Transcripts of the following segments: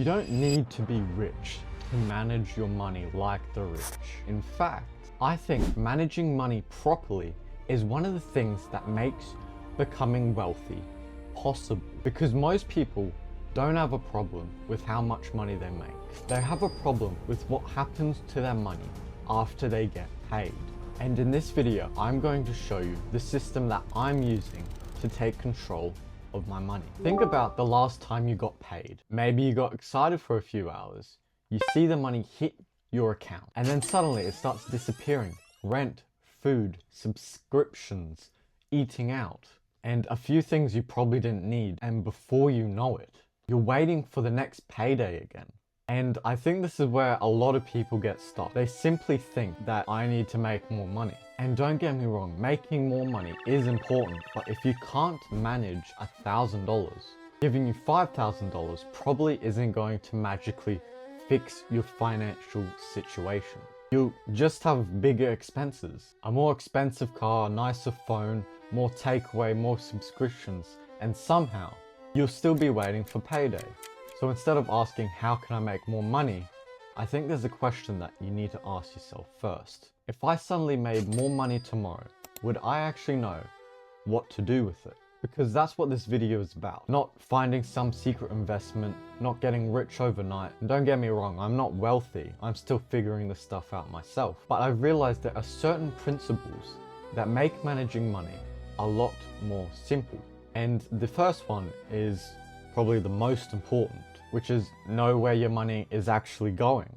You don't need to be rich to manage your money like the rich. In fact, I think managing money properly is one of the things that makes becoming wealthy possible. Because most people don't have a problem with how much money they make. They have a problem with what happens to their money after they get paid. And in this video, I'm going to show you the system that I'm using to take control of my money. Think about the last time you got paid. Maybe you got excited for a few hours. You see the money hit your account and then suddenly it starts disappearing. Rent, food, subscriptions, eating out, and a few things you probably didn't need. And before you know it, you're waiting for the next payday again. And I think this is where a lot of people get stuck. They simply think that I need to make more money. And don't get me wrong, making more money is important, but if you can't manage $1,000, giving you $5,000 probably isn't going to magically fix your financial situation. You'll just have bigger expenses. A more expensive car, a nicer phone, more takeaway, more subscriptions, and somehow you'll still be waiting for payday. So instead of asking, how can I make more money? I think there's a question that you need to ask yourself first. If I suddenly made more money tomorrow, would I actually know what to do with it? Because that's what this video is about. Not finding some secret investment, not getting rich overnight. And don't get me wrong, I'm not wealthy. I'm still figuring this stuff out myself. But I've realized there are certain principles that make managing money a lot more simple. And the first one is probably the most important, which is know where your money is actually going.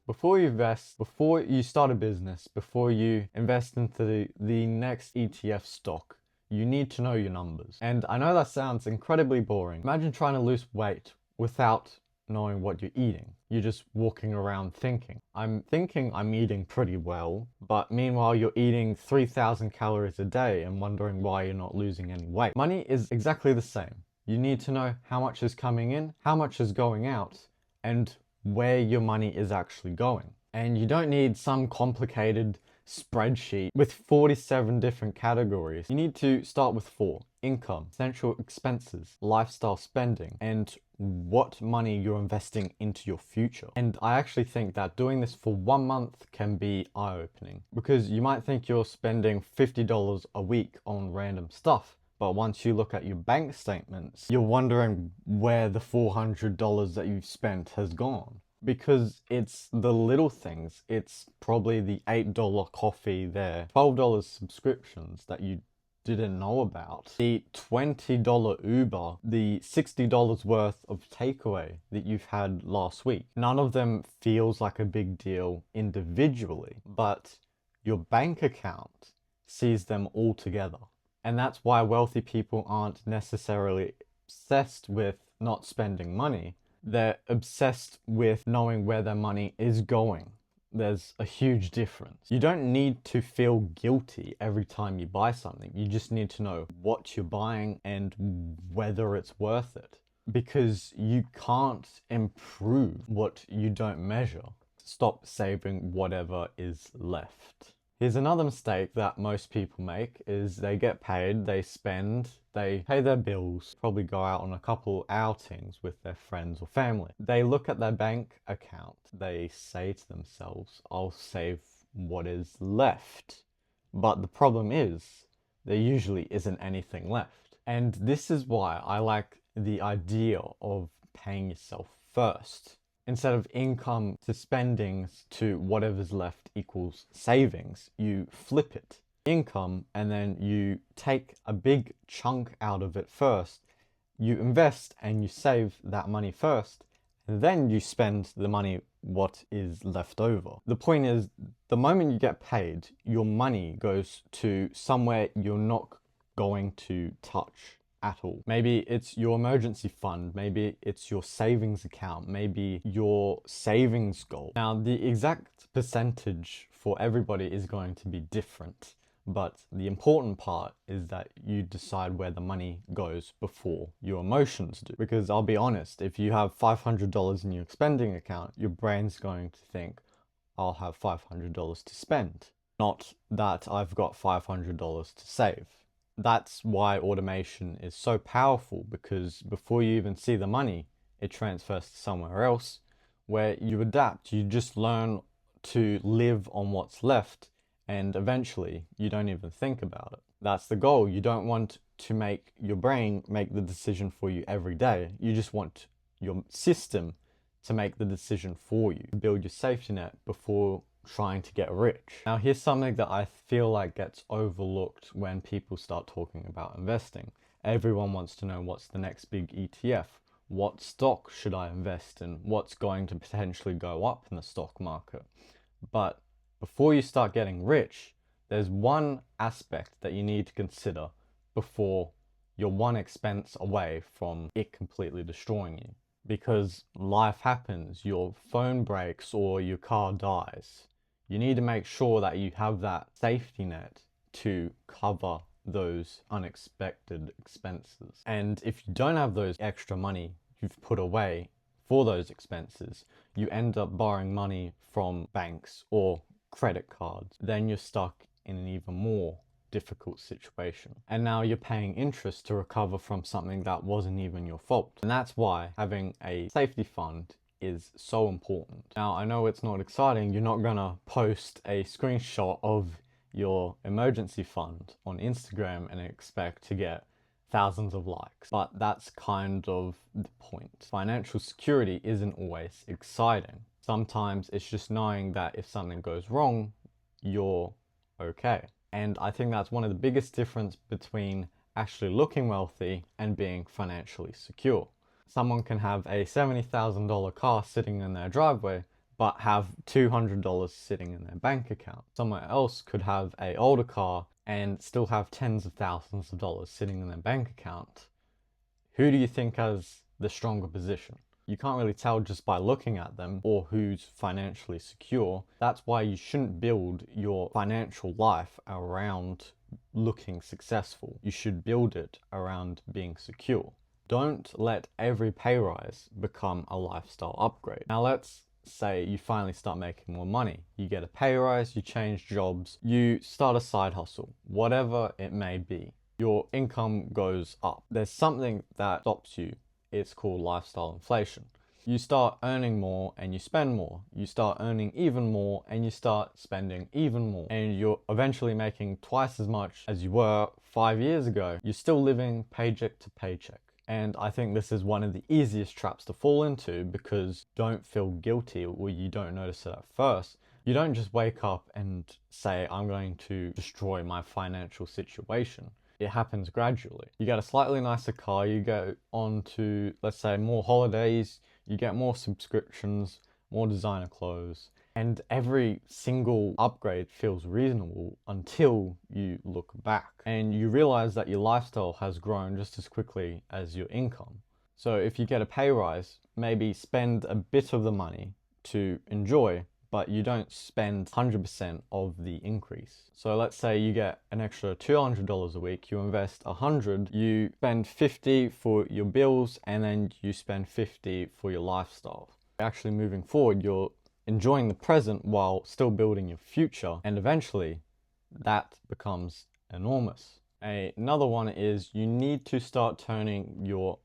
Before you invest, before you start a business, before you invest into the next ETF stock, you need to know your numbers. And I know that sounds incredibly boring. Imagine trying to lose weight without knowing what you're eating. You're just walking around thinking, I'm thinking I'm eating pretty well, but meanwhile you're eating 3,000 calories a day and wondering why you're not losing any weight. Money is exactly the same. You need to know how much is coming in, how much is going out, and where your money is actually going. And you don't need some complicated spreadsheet with 47 different categories. You need to start with 4: income, essential expenses, lifestyle spending, and what money you're investing into your future. And I actually think that doing this for 1 month can be eye-opening, because you might think you're spending $50 a week on random stuff. But once you look at your bank statements, you're wondering where the $400 that you've spent has gone. Because it's the little things. It's probably the $8 coffee there, $12 subscriptions that you didn't know about, the $20 Uber, the $60 worth of takeaway that you've had last week. None of them feels like a big deal individually, but your bank account sees them all together. And that's why wealthy people aren't necessarily obsessed with not spending money. They're obsessed with knowing where their money is going. There's a huge difference. You don't need to feel guilty every time you buy something. You just need to know what you're buying and whether it's worth it. Because you can't improve what you don't measure. Stop saving whatever is left. Here's another mistake that most people make is they get paid, they spend, they pay their bills, probably go out on a couple outings with their friends or family. They look at their bank account, they say to themselves, I'll save what is left. But the problem is, there usually isn't anything left. And this is why I like the idea of paying yourself first. Instead of income to spendings to whatever's left equals savings, you flip it. Income, and then you take a big chunk out of it first. You invest and you save that money first, and then you spend the money what is left over. The point is, the moment you get paid, your money goes to somewhere you're not going to touch at all. Maybe it's your emergency fund, maybe it's your savings account, maybe your savings goal. Now, the exact percentage for everybody is going to be different, but the important part is that you decide where the money goes before your emotions do. Because I'll be honest, if you have $500 in your spending account, your brain's going to think, I'll have $500 to spend, not that I've got $500 to save. That's why automation is so powerful, because before you even see the money, it transfers to somewhere else where you adapt. You just learn to live on what's left, and eventually you don't even think about it. That's the goal. You don't want to make your brain make the decision for you every day. You just want your system to make the decision for you, build your safety net before trying to get rich. Now, here's something that I feel like gets overlooked when people start talking about investing. Everyone wants to know what's the next big ETF, what stock should I invest in, what's going to potentially go up in the stock market. But before you start getting rich, there's one aspect that you need to consider before you're one expense away from it completely destroying you. Because life happens, your phone breaks or your car dies. You need to make sure that you have that safety net to cover those unexpected expenses. And if you don't have those extra money you've put away for those expenses, you end up borrowing money from banks or credit cards. Then you're stuck in an even more difficult situation. And now you're paying interest to recover from something that wasn't even your fault. And that's why having a safety fund is so important. Now, I know it's not exciting. You're not gonna post a screenshot of your emergency fund on Instagram and expect to get thousands of likes, but that's kind of the point. Financial security isn't always exciting. Sometimes it's just knowing that if something goes wrong, you're okay. And I think that's one of the biggest difference between actually looking wealthy and being financially secure. Someone can have a $70,000 car sitting in their driveway, but have $200 sitting in their bank account. Someone else could have an older car and still have tens of thousands of dollars sitting in their bank account. Who do you think has the stronger position? You can't really tell just by looking at them or who's financially secure. That's why you shouldn't build your financial life around looking successful. You should build it around being secure. Don't let every pay rise become a lifestyle upgrade. Now let's say you finally start making more money. You get a pay rise, you change jobs, you start a side hustle, whatever it may be. Your income goes up. There's something that stops you. It's called lifestyle inflation. You start earning more and you spend more. You start earning even more and you start spending even more. And you're eventually making twice as much as you were 5 years ago. You're still living paycheck to paycheck. And I think this is one of the easiest traps to fall into, because don't feel guilty or you don't notice it at first. You don't just wake up and say, I'm going to destroy my financial situation. It happens gradually. You get a slightly nicer car, you go on to, let's say, more holidays, you get more subscriptions, more designer clothes, and every single upgrade feels reasonable until you look back and you realize that your lifestyle has grown just as quickly as your income. So if you get a pay rise, maybe spend a bit of the money to enjoy, but you don't spend 100% of the increase. So let's say you get an extra $200 a week, you invest $100, you spend $50 for your bills, and then you spend $50 for your lifestyle. Actually moving forward, you're enjoying the present while still building your future, and eventually that becomes enormous. Another one is you need to start turning your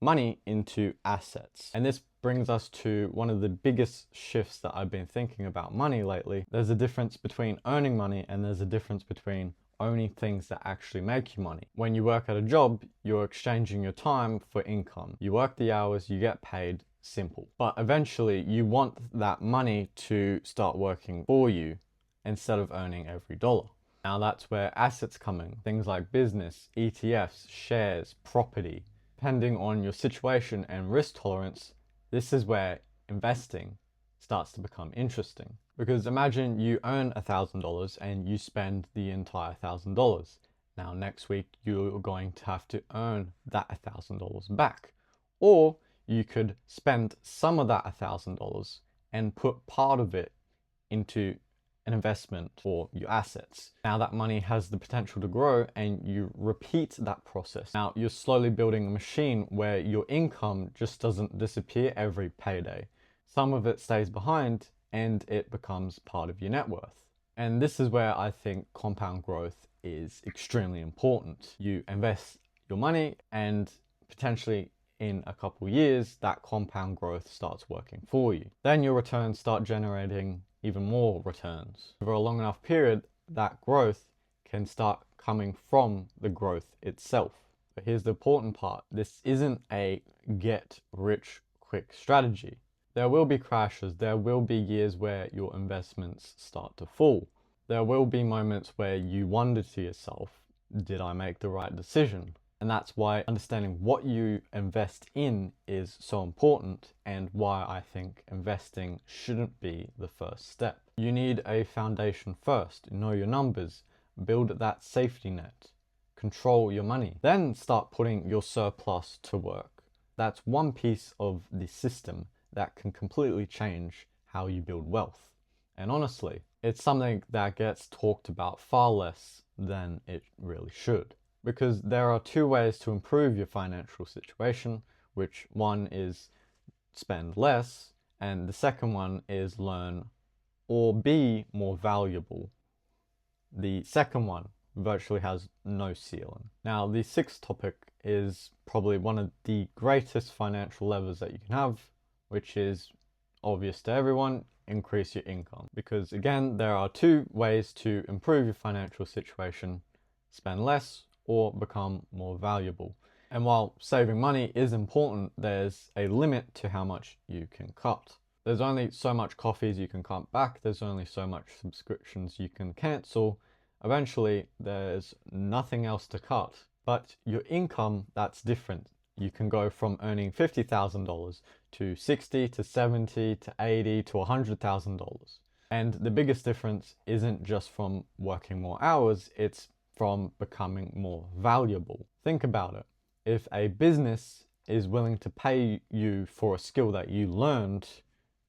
money into assets. And this brings us to one of the biggest shifts that I've been thinking about money lately. There's a difference between earning money and there's a difference between owning things that actually make you money. When you work at a job, you're exchanging your time for income. You work the hours, you get paid, simple. But eventually you want that money to start working for you instead of earning every dollar. Now that's where assets come in. Things like business, ETFs, shares, property. Depending on your situation and risk tolerance, this is where investing starts to become interesting. Because imagine you earn $1,000 and you spend the entire $1,000. Now next week you're going to have to earn that $1,000 back. Or you could spend some of that $1,000 and put part of it into an investment for your assets. Now that money has the potential to grow and you repeat that process. Now you're slowly building a machine where your income just doesn't disappear every payday. Some of it stays behind and it becomes part of your net worth. And this is where I think compound growth is extremely important. You invest your money and potentially in a couple years, that compound growth starts working for you. Then your returns start generating even more returns. Over a long enough period, that growth can start coming from the growth itself. But here's the important part. This isn't a get rich quick strategy. There will be crashes. There will be years where your investments start to fall. There will be moments where you wonder to yourself, did I make the right decision? And that's why understanding what you invest in is so important, and why I think investing shouldn't be the first step. You need a foundation first. Know your numbers, build that safety net, control your money, then start putting your surplus to work. That's one piece of the system that can completely change how you build wealth. And honestly, it's something that gets talked about far less than it really should. Because there are two ways to improve your financial situation, which one is spend less, and the second one is learn or be more valuable. The second one virtually has no ceiling. Now, the sixth topic is probably one of the greatest financial levers that you can have, which is obvious to everyone: increase your income. Because again, there are two ways to improve your financial situation: spend less or become more valuable. And while saving money is important, there's a limit to how much you can cut. There's only so much coffees you can cut back, there's only so much subscriptions you can cancel. Eventually, there's nothing else to cut. But your income, that's different. You can go from earning $50,000 to $60,000 to $70,000 to $80,000 to $100,000. And the biggest difference isn't just from working more hours, it's from becoming more valuable. Think about it. If a business is willing to pay you for a skill that you learned,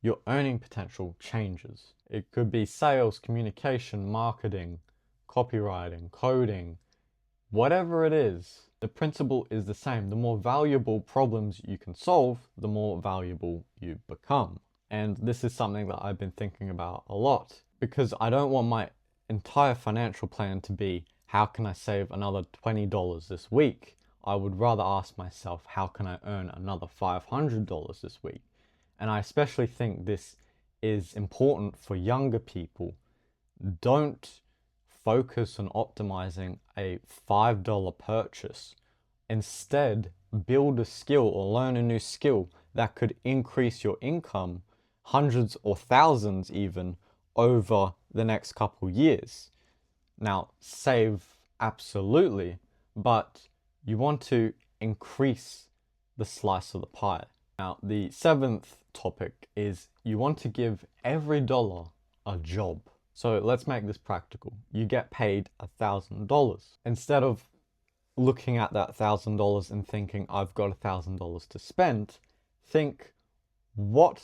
your earning potential changes. It could be sales, communication, marketing, copywriting, coding, whatever it is. The principle is the same. The more valuable problems you can solve, the more valuable you become. And this is something that I've been thinking about a lot, because I don't want my entire financial plan to be, how can I save another $20 this week? I would rather ask myself, how can I earn another $500 this week? And I especially think this is important for younger people. Don't focus on optimizing a $5 purchase. Instead, build a skill or learn a new skill that could increase your income hundreds or thousands even over the next couple years. Now, save absolutely, but you want to increase the slice of the pie. Now, the seventh topic is you want to give every dollar a job. So let's make this practical. You get paid $1,000. Instead of looking at that $1,000 and thinking, I've got $1,000 to spend, think, what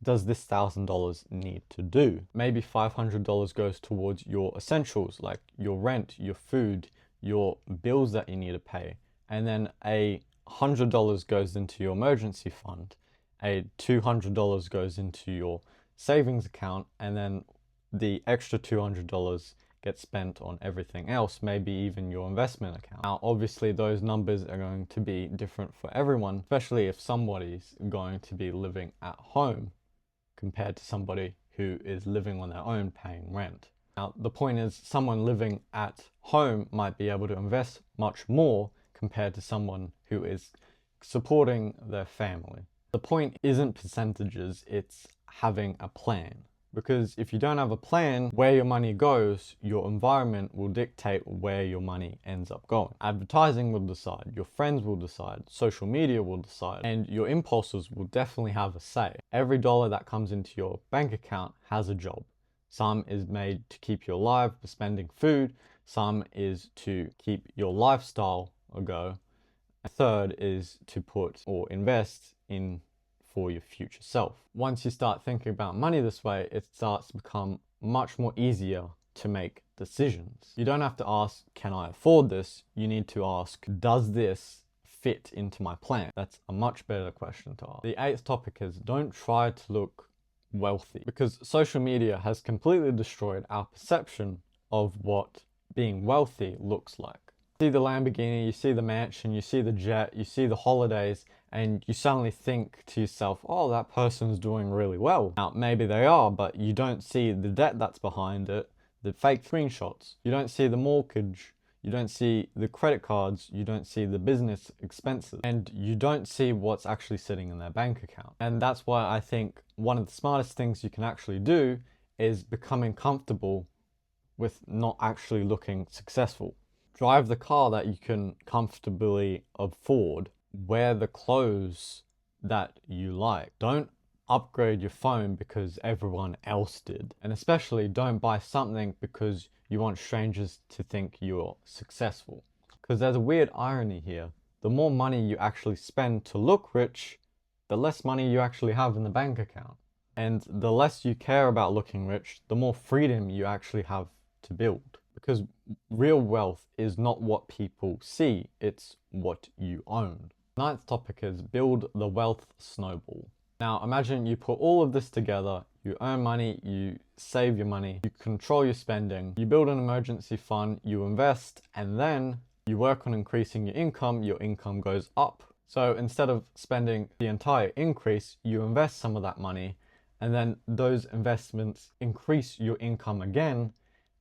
does this $1,000 need to do? Maybe $500 goes towards your essentials, like your rent, your food, your bills that you need to pay. And then $100 goes into your emergency fund. $200 goes into your savings account. And then the extra $200 gets spent on everything else, maybe even your investment account. Now, obviously, those numbers are going to be different for everyone, especially if somebody's going to be living at home compared to somebody who is living on their own paying rent. Now, the point is, someone living at home might be able to invest much more compared to someone who is supporting their family. The point isn't percentages, it's having a plan. Because if you don't have a plan, where your money goes, your environment will dictate where your money ends up going. Advertising will decide, your friends will decide, social media will decide, and your impulses will definitely have a say. Every dollar that comes into your bank account has a job. Some is made to keep you alive for spending food, some is to keep your lifestyle a go. A third is to put or invest in for your future self. Once you start thinking about money this way, it starts to become much more easier to make decisions. You don't have to ask, can I afford this? You need to ask, does this fit into my plan? That's a much better question to ask. The eighth topic is, don't try to look wealthy, because social media has completely destroyed our perception of what being wealthy looks like. See the Lamborghini, you see the mansion, you see the jet, you see the holidays, and you suddenly think to yourself, oh, that person's doing really well. Now, maybe they are, but you don't see the debt that's behind it, the fake screenshots. You don't see the mortgage. You don't see the credit cards. You don't see the business expenses. And you don't see what's actually sitting in their bank account. And that's why I think one of the smartest things you can actually do is becoming comfortable with not actually looking successful. Drive the car that you can comfortably afford. Wear the clothes that you like. Don't upgrade your phone because everyone else did. And especially don't buy something because you want strangers to think you're successful. Because there's a weird irony here. The more money you actually spend to look rich, the less money you actually have in the bank account. And the less you care about looking rich, the more freedom you actually have to build. Because real wealth is not what people see, it's what you own. Ninth topic is build the wealth snowball. Now imagine you put all of this together, you earn money, you save your money, you control your spending, you build an emergency fund, you invest, and then you work on increasing your income goes up. So instead of spending the entire increase, you invest some of that money, and then those investments increase your income again,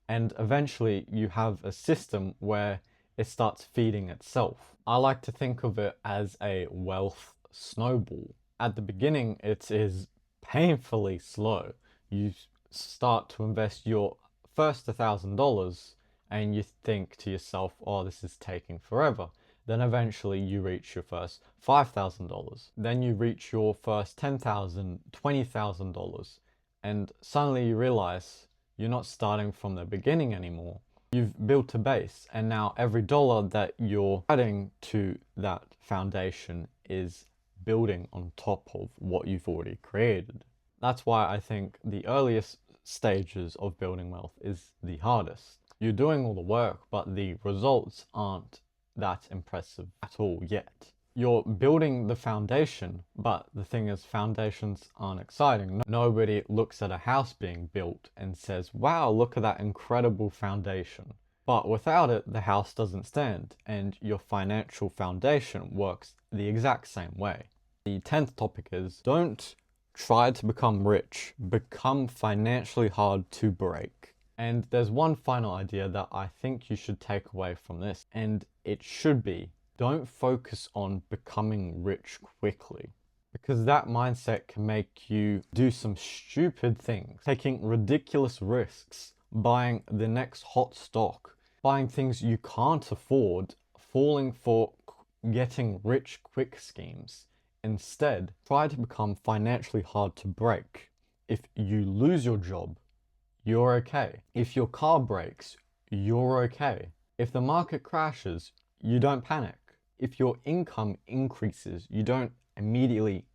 and eventually you have a system where it starts feeding itself. I like to think of it as a wealth snowball. At the beginning, it is painfully slow. You start to invest your first $1,000 and you think to yourself, oh, this is taking forever. Then eventually you reach your first $5,000. Then you reach your first $10,000, $20,000. And suddenly you realize you're not starting from the beginning anymore. You've built a base, and now every dollar that you're adding to that foundation is building on top of what you've already created. That's why I think the earliest stages of building wealth is the hardest. You're doing all the work, but the results aren't that impressive at all yet. You're building the foundation, but the thing is, foundations aren't exciting. Nobody looks at a house being built and says, wow, look at that incredible foundation. But without it, the house doesn't stand, and your financial foundation works the exact same way. The 10th topic is, don't try to become rich, become financially hard to break. And there's one final idea that I think you should take away from this, and it should be, don't focus on becoming rich quickly, because that mindset can make you do some stupid things, taking ridiculous risks, buying the next hot stock, buying things you can't afford, falling for getting rich quick schemes. Instead, try to become financially hard to break. If you lose your job, you're okay. If your car breaks, you're okay. If the market crashes, you don't panic. If your income increases, you don't immediately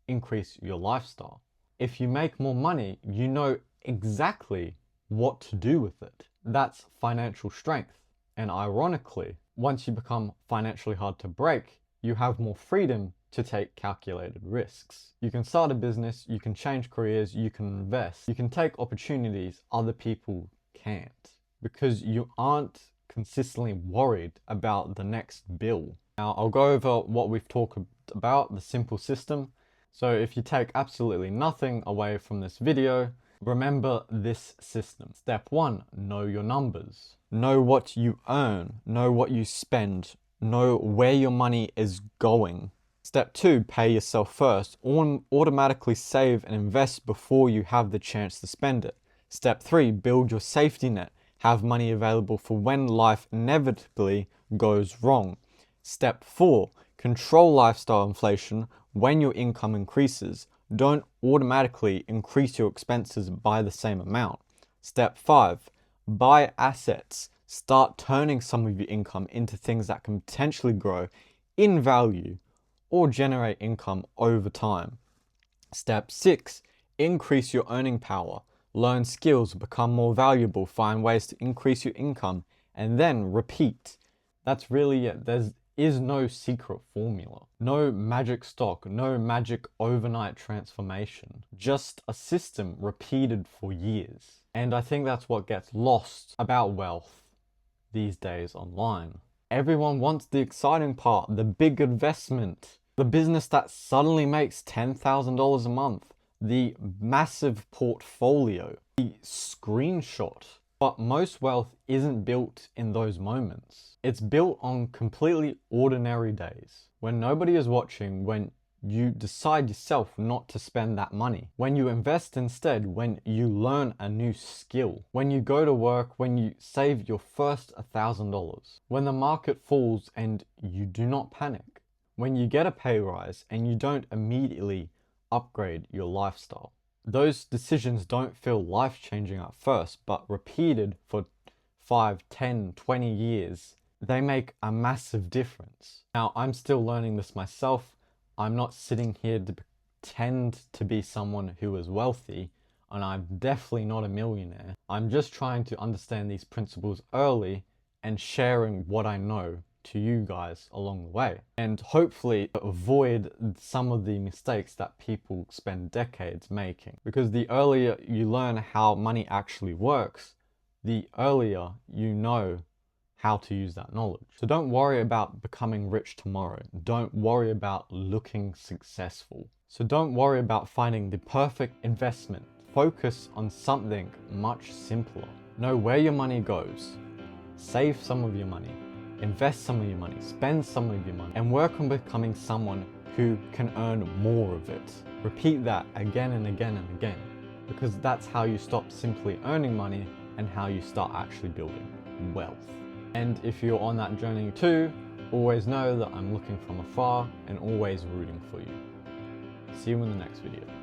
increase your lifestyle. If you make more money, you know exactly what to do with it. That's financial strength. And ironically, once you become financially hard to break, you have more freedom to take calculated risks. You can start a business, you can change careers, you can invest, you can take opportunities other people can't, because you aren't consistently worried about the next bill. Now, I'll go over what we've talked about, the simple system. So if you take absolutely nothing away from this video, remember this system. Step 1, know your numbers. Know what you earn, know what you spend, know where your money is going. Step 2, pay yourself first. Automatically save and invest before you have the chance to spend it. Step 3, build your safety net. Have money available for when life inevitably goes wrong. Step 4, control lifestyle inflation when your income increases. Don't automatically increase your expenses by the same amount. Step 5, buy assets. Start turning some of your income into things that can potentially grow in value or generate income over time. Step 6, increase your earning power. Learn skills, become more valuable, find ways to increase your income, and then repeat. That's really it. There is no secret formula. No magic stock, no magic overnight transformation. Just a system repeated for years. And I think that's what gets lost about wealth these days online. Everyone wants the exciting part, the big investment, the business that suddenly makes $10,000 a month, the massive portfolio, the screenshot. But most wealth isn't built in those moments. It's built on completely ordinary days, when nobody is watching, when you decide yourself not to spend that money, when you invest instead, when you learn a new skill, when you go to work, when you save your first $1,000, when the market falls and you do not panic, when you get a pay rise and you don't immediately upgrade your lifestyle. Those decisions don't feel life-changing at first, but repeated for 5, 10, 20 years, they make a massive difference. Now, I'm still learning this myself. I'm not sitting here to pretend to be someone who is wealthy, and I'm definitely not a millionaire. I'm just trying to understand these principles early and sharing what I know to you guys along the way, and hopefully avoid some of the mistakes that people spend decades making. Because the earlier you learn how money actually works, the earlier you know how to use that knowledge. So don't worry about becoming rich tomorrow. Don't worry about looking successful. So don't worry about finding the perfect investment. Focus on something much simpler. Know where your money goes. Save some of your money. Invest some of your money, spend some of your money, and work on becoming someone who can earn more of it. Repeat that again and again and again, because that's how you stop simply earning money and how you start actually building wealth. And if you're on that journey too, always know that I'm looking from afar and always rooting for you. See you in the next video.